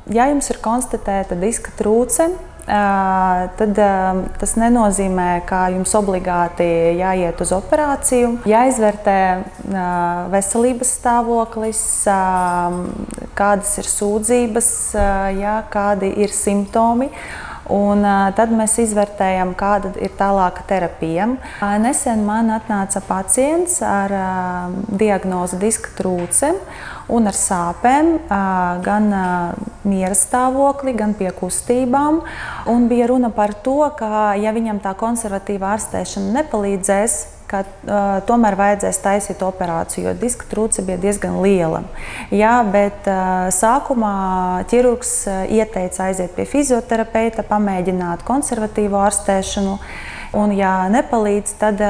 Ja jums ir konstatēta diska trūce, tad tas nenozīmē, ka jums obligāti jāiet uz operāciju. Jāizvērtē veselības stāvoklis, kādas ir sūdzības, kādi ir simptomi. Un tad mēs izvērtējam, kāda ir tālāka terapija. Nesen man atnāca pacients ar diagnozi diska trūce un ar sāpēm, gan miera stāvokli, gan pie kustībām. Un bija runa par to, ka ja viņam tā konservatīva ārstēšana nepalīdzēs, ka tomēr vajadzēs taisīt operāciju, jo diska trūce bija diezgan liela. Jā, bet sākumā ķirurgs ieteica aiziet pie fizioterapeita, pamēģināt konservatīvu ārstēšanu, un ja nepalīdz, tad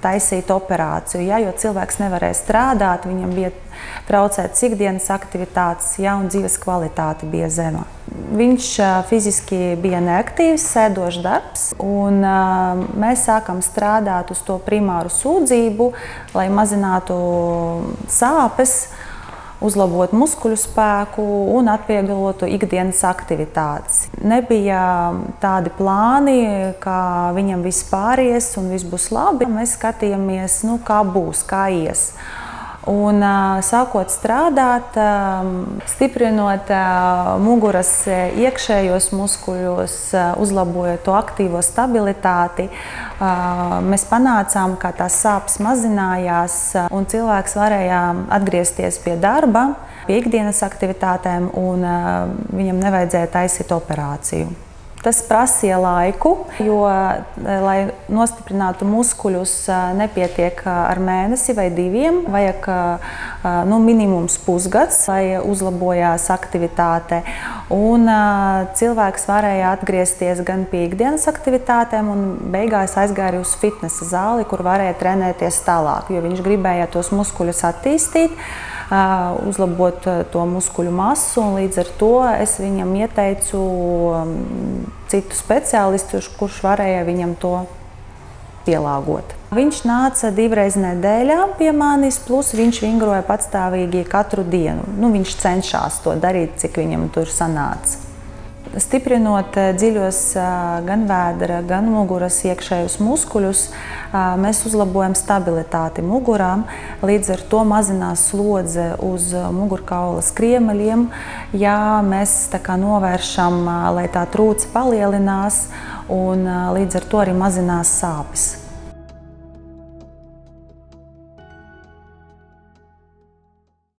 taisīt operāciju, jo cilvēks nevarēja strādāt, viņam bija traucētas ikdienas aktivitātes, un dzīves kvalitāte bija zema. Viņš fiziski bija neaktīvs, sēdošs darbs, un mēs sākam strādāt uz to primāru sūdzību, lai mazinātu sāpes, uzlabot muskuļu spēku un atvieglotu ikdienas aktivitātes. Nebija tādi plāni, ka viņam viss pāries un viss būs labi. Mēs skatījāmies, kā būs, kā ies. Un sākot strādāt, stiprinot muguras iekšējos muskuļos, uzlabojot to aktīvo stabilitāti, mēs panācām, ka tās sāpes mazinājās un cilvēks varēja atgriezties pie darba, pie ikdienas aktivitātēm un viņam nevajadzēja taisīt operāciju. Tas prasīja laiku, jo, lai nostiprinātu muskuļus, nepietiek ar mēnesi vai diviem. Vajag minimums pusgads, lai uzlabojās aktivitāte. Un cilvēks varēja atgriezties gan pie ikdienas aktivitātēm, un beigās aizgāja uz fitnesa zāli, kur varēja trenēties tālāk, jo viņš gribēja tos muskuļus attīstīt, uzlabot to muskuļu masu, un līdz ar to es viņam ieteicu citu speciālistu, kurš varēja viņam to pielāgot. Viņš nāca 2 reizes nedēļā pie manis, plus viņš vingroja patstāvīgi katru dienu. Viņš cenšas to darīt, cik viņam tur sanāca. Stiprinot dziļos gan vēdera, gan muguras iekšējos muskuļus, mēs uzlabojam stabilitāti mugurām, līdz ar to mazinās slodze uz mugurkaula skriemeļiem. Ja mēs novēršam, lai tā trūce palielinās, un līdz ar to arī mazinās sāpes.